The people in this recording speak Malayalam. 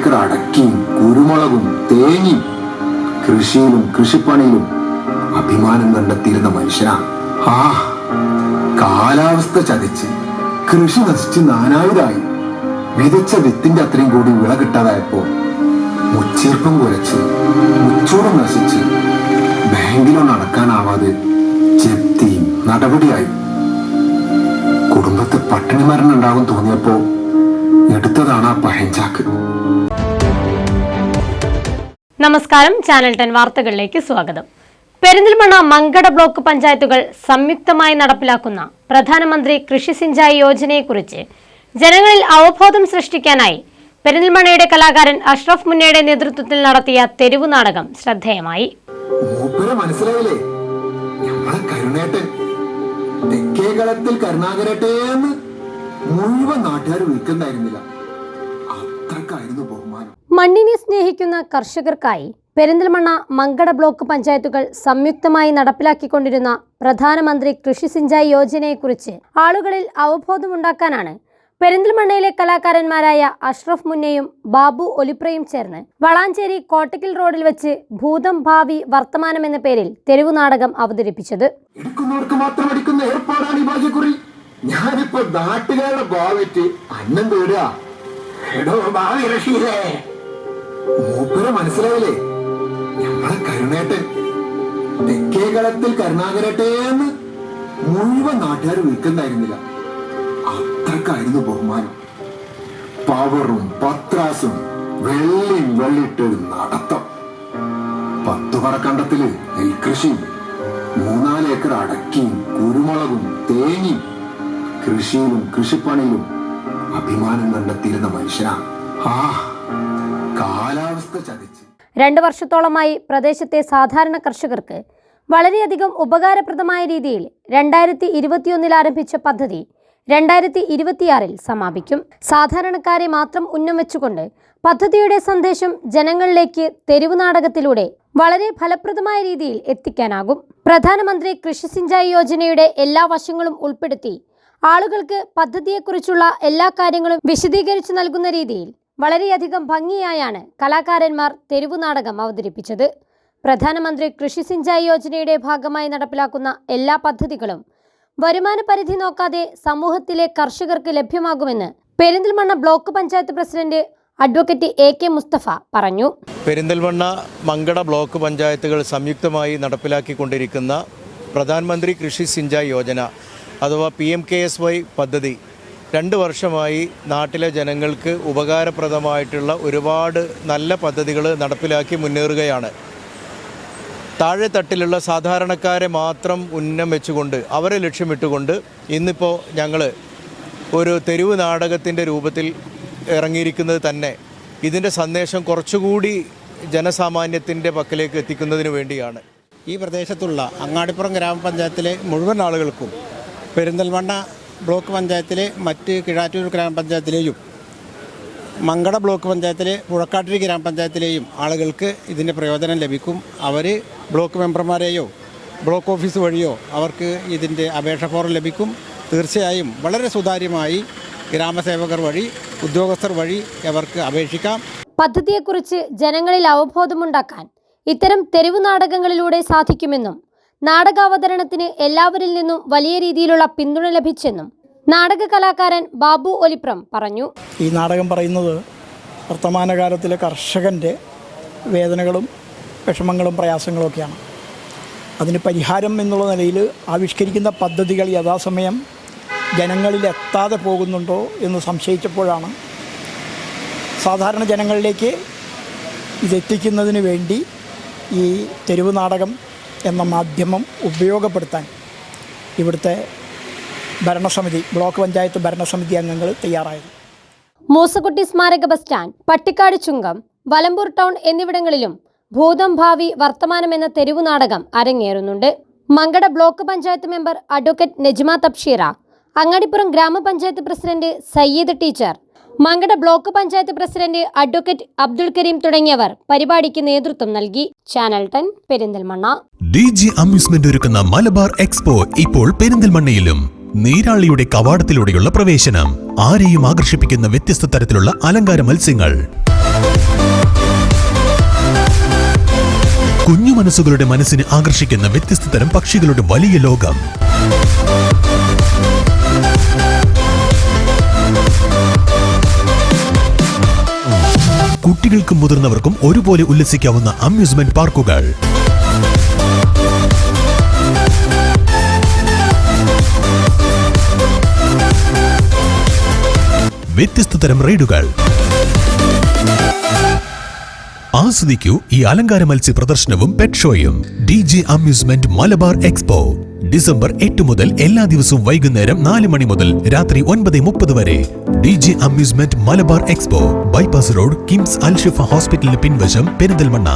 ഏക്കർ അടക്കിയും കുരുമുളകും തേങ്ങയും കൃഷിയിലും കൃഷിപ്പണിയിലും അഭിമാനം കണ്ടെത്തിയിരുന്ന മനുഷ്യനാ. കാലാവസ്ഥ ചതിച്ച് കൃഷി നശിച്ച് നാനാവിധായി. വിതച്ച വിത്തിന്റെ അത്രയും കൂടി വിള കിട്ടാതായപ്പോ മുച്ചീർപ്പം കുലച്ച് മുച്ചൂടും നശിച്ച് ബാങ്കിലൊന്നും അടക്കാനാവാതെ ചെത്തിയും നടപടിയായി. കുടുംബത്തെ പട്ടിണി മരണം ഉണ്ടാകും തോന്നിയപ്പോ എടുത്തതാണ് ആ പഴഞ്ചാക്ക്. നമസ്കാരം, ചാനൽ 10 വാർത്തകളിലേക്ക് സ്വാഗതം. പെരിന്തൽമണ്ണ മങ്കട ബ്ലോക്ക് പഞ്ചായത്തുകൾ സംയുക്തമായി നടപ്പിലാക്കുന്ന പ്രധാനമന്ത്രി കൃഷി സിഞ്ചായി യോജനയെക്കുറിച്ച് ജനങ്ങളിൽ അവബോധം സൃഷ്ടിക്കാനായി പെരിന്തൽമണ്ണയുടെ കലാകാരൻ അഷ്റഫ് മുന്നയുടെ നേതൃത്വത്തിൽ നടത്തിയ തെരുവു നാടകം ശ്രദ്ധേയമായി. മനസ്സിലായില്ലേ, നമ്മളെ കരുണേട്ടൻ തെക്കേകളത്തിൽ കരുണാകരട്ടേന്ന് മുഴുവൻ നാട്ടുകാർ വിൽക്കുന്നായിരുന്നില്ല. അത്രക്കായിരുന്നു ബഹുമാനം. മണ്ണിനെ സ്നേഹിക്കുന്ന കർഷകർക്കായി പെരിന്തൽമണ്ണ മങ്കട ബ്ലോക്ക് പഞ്ചായത്തുകൾ സംയുക്തമായി നടപ്പിലാക്കിക്കൊണ്ടിരുന്ന പ്രധാനമന്ത്രി കൃഷി സിഞ്ചായി യോജനയെക്കുറിച്ച് ആളുകളിൽ അവബോധമുണ്ടാക്കാനാണ് പെരിന്തൽമണ്ണയിലെ കലാകാരന്മാരായ അഷ്റഫ് മുന്നയും ബാബു ഒലിപ്രയും ചേർന്ന് വളാഞ്ചേരി കോട്ടക്കൽ റോഡിൽ വെച്ച് ഭൂതം ഭാവി വർത്തമാനം എന്ന പേരിൽ തെരുവു നാടകം അവതരിപ്പിച്ചത്. ഞാനിപ്പോ നാട്ടുകാരുടെ ഭാവിറ്റ് അന്നം തേടുക. മനസ്സിലായില്ലേ, നമ്മളെ കരുണേട്ടൻ തെക്കേകളത്തിൽ കരുണാകരട്ടേന്ന് മുഴുവൻ നാട്ടുകാർ വിൽക്കുന്നായിരുന്നില്ല. അത്രക്കായിരുന്നു ബഹുമാനം. പവറും പത്രാസും വെള്ളിയും വെള്ളിട്ടൊരു നടത്തം. 10 പറക്കണ്ടത്തില് നെൽകൃഷിയും 3-4 ഏക്കർ അടക്കിയും കുരുമുളകും തേങ്ങയും കൃഷിയിലും കൃഷിപ്പണിയിലും അഭിമാനം കണ്ടെത്തിയിരുന്ന മനുഷ്യനാ. കാലാവസ്ഥ ചതിച്ച് 2 വർഷത്തോളമായി പ്രദേശത്തെ സാധാരണ കർഷകർക്ക് വളരെയധികം ഉപകാരപ്രദമായ രീതിയിൽ 2021 ആരംഭിച്ച പദ്ധതി 2026 സമാപിക്കും. സാധാരണക്കാരെ മാത്രം ഉന്നം വെച്ചുകൊണ്ട് പദ്ധതിയുടെ സന്ദേശം ജനങ്ങളിലേക്ക് തെരുവു നാടകത്തിലൂടെ വളരെ ഫലപ്രദമായ രീതിയിൽ എത്തിക്കാനാകും. പ്രധാനമന്ത്രി കൃഷി സിഞ്ചായി യോജനയുടെ എല്ലാ വശങ്ങളും ഉൾപ്പെടുത്തി ആളുകൾക്ക് പദ്ധതിയെക്കുറിച്ചുള്ള എല്ലാ കാര്യങ്ങളും വിശദീകരിച്ചു നൽകുന്ന രീതിയിൽ വളരെയധികം ഭംഗിയായാണ് കലാകാരന്മാർ തെരുവു നാടകം അവതരിപ്പിച്ചത്. പ്രധാനമന്ത്രി കൃഷി സിഞ്ചായി യോജനയുടെ ഭാഗമായി നടപ്പിലാക്കുന്ന എല്ലാ പദ്ധതികളും വരുമാന പരിധി നോക്കാതെ സമൂഹത്തിലെ കർഷകർക്ക് ലഭ്യമാകുമെന്ന് Perinthalmanna block panchayat president advocate AK Mustafa പറഞ്ഞു. പെരിന്തൽമണ്ണ മങ്കട ബ്ലോക്ക് പഞ്ചായത്തുകൾ സംയുക്തമായി നടപ്പിലാക്കിക്കൊണ്ടിരിക്കുന്ന പ്രധാനമന്ത്രി കൃഷി സിഞ്ചായി യോജന അഥവാ PMKSY പദ്ധതി 2 വർഷമായി നാട്ടിലെ ജനങ്ങൾക്ക് ഉപകാരപ്രദമായിട്ടുള്ള ഒരുപാട് നല്ല പദ്ധതികൾ നടപ്പിലാക്കി മുന്നേറുകയാണ്. താഴെ തട്ടിലുള്ള സാധാരണക്കാരെ മാത്രം ഉന്നം വെച്ചുകൊണ്ട് അവരെ ലക്ഷ്യമിട്ടുകൊണ്ട് ഇന്നിപ്പോൾ ഞങ്ങൾ ഒരു തെരുവ് നാടകത്തിൻ്റെ രൂപത്തിൽ ഇറങ്ങിയിരിക്കുന്നത് തന്നെ ഇതിൻ്റെ സന്ദേശം കുറച്ചുകൂടി ജനസാമാന്യത്തിൻ്റെ പക്കലേക്ക് എത്തിക്കുന്നതിന് വേണ്ടിയാണ്. ഈ പ്രദേശത്തുള്ള അങ്ങാടിപ്പുറം ഗ്രാമപഞ്ചായത്തിലെ മുഴുവൻ ആളുകൾക്കും പെരിന്തൽമണ്ണ ബ്ലോക്ക് പഞ്ചായത്തിലെ മറ്റ് കിഴാറ്റൂർ ഗ്രാമപഞ്ചായത്തിലെയും മങ്കട ബ്ലോക്ക് പഞ്ചായത്തിലെ പുഴക്കാട്ടിരി ഗ്രാമപഞ്ചായത്തിലെയും ആളുകൾക്ക് ഇതിൻ്റെ പ്രയോജനം ലഭിക്കും. അവർ ബ്ലോക്ക് മെമ്പർമാരെയോ ബ്ലോക്ക് ഓഫീസ് വഴിയോ അവർക്ക് ഇതിൻ്റെ അപേക്ഷ ഫോറം ലഭിക്കും. തീർച്ചയായും വളരെ സുതാര്യമായി ഗ്രാമസേവകർ വഴി ഉദ്യോഗസ്ഥർ വഴി അവർക്ക് അപേക്ഷിക്കാം. പദ്ധതിയെക്കുറിച്ച് ജനങ്ങളിൽ അവബോധമുണ്ടാക്കാൻ ഇത്തരം തെരുവു നാടകങ്ങളിലൂടെ സാധിക്കുമെന്നും നാടകാവതരണത്തിന് എല്ലാവരിൽ നിന്നും വലിയ രീതിയിലുള്ള പിന്തുണ ലഭിച്ചെന്നും നാടക കലാകാരൻ ബാബു ഒലിപ്രം പറഞ്ഞു. ഈ നാടകം പറയുന്നത് വർത്തമാനകാലത്തിലെ കർഷകൻ്റെ വേദനകളും വിഷമങ്ങളും പ്രയാസങ്ങളുമൊക്കെയാണ്. അതിന് പരിഹാരം എന്നുള്ള നിലയിൽ ആവിഷ്കരിക്കുന്ന പദ്ധതികൾ യഥാസമയം ജനങ്ങളിൽ എത്താതെ പോകുന്നുണ്ടോ എന്ന് സംശയിച്ചപ്പോഴാണ് സാധാരണ ജനങ്ങളിലേക്ക് ഇതെത്തിക്കുന്നതിന് വേണ്ടി ഈ തെരുവ് നാടകം എന്ന മാധ്യമം ഉപയോഗപ്പെടുത്താൻ ഇവിടുത്തെ ഭരണസമിതി ബ്ലോക്ക് പഞ്ചായത്ത് ഭരണസമിതി അംഗങ്ങൾ തയ്യാറായത്. മൂസക്കുട്ടി സ്മാരക bus stand, Pattikkad Chungam, Valambur town എന്നിവിടങ്ങളിലും ഭൂതം ഭാവി വർത്തമാനം എന്ന തെരുവു നാടകം അരങ്ങേറുന്നുണ്ട്. Mankada block panchayat member advocate Najma Thabsheera, Angadipuram ഗ്രാമപഞ്ചായത്ത് president Sayyid teacher, Mankada block panchayat president advocate Abdul Kareem തുടങ്ങിയവർ പരിപാടിക്ക് നേതൃത്വം നൽകി. ചാനൽ 10 പെരിന്തൽമണ്ണ. DG അമ്യൂസ്മെന്റ് ഒരുക്കുന്ന മലബാർ എക്സ്പോ ഇപ്പോൾ പെരിന്തൽമണ്ണയിലും. നീരാളിയുടെ കവാടത്തിലൂടെയുള്ള പ്രവേശനം, ആരെയും ആകർഷിപ്പിക്കുന്ന വ്യത്യസ്ത തരത്തിലുള്ള അലങ്കാര മത്സ്യങ്ങൾ, കുഞ്ഞു മനസ്സുകളുടെ മനസ്സിനെ ആകർഷിക്കുന്ന വ്യത്യസ്ത തരം പക്ഷികളുടെ വലിയ ലോകം. കുട്ടികൾക്കും മുതിർന്നവർക്കും ഒരുപോലെ ഉല്ലസിക്കാവുന്ന അമ്യൂസ്മെന്റ് പാർക്കുകൾ. വ്യത്യസ്ത തരം റൈഡുകൾ. ആസ്വദിക്കൂ ഈ അലങ്കാര മത്സ്യ പ്രദർശനവും പെറ്റ് ഷോയും. DJ amusement Malabar expo December 8 മുതൽ എല്ലാ ദിവസവും വൈകുന്നേരം 4 മണി മുതൽ രാത്രി 9:30 വരെ. DJ amusement Malabar expo, bypass road, KIMS Al Shifa ഹോസ്പിറ്റലിന് പിൻവശം, പെരിന്തൽമണ്ണ.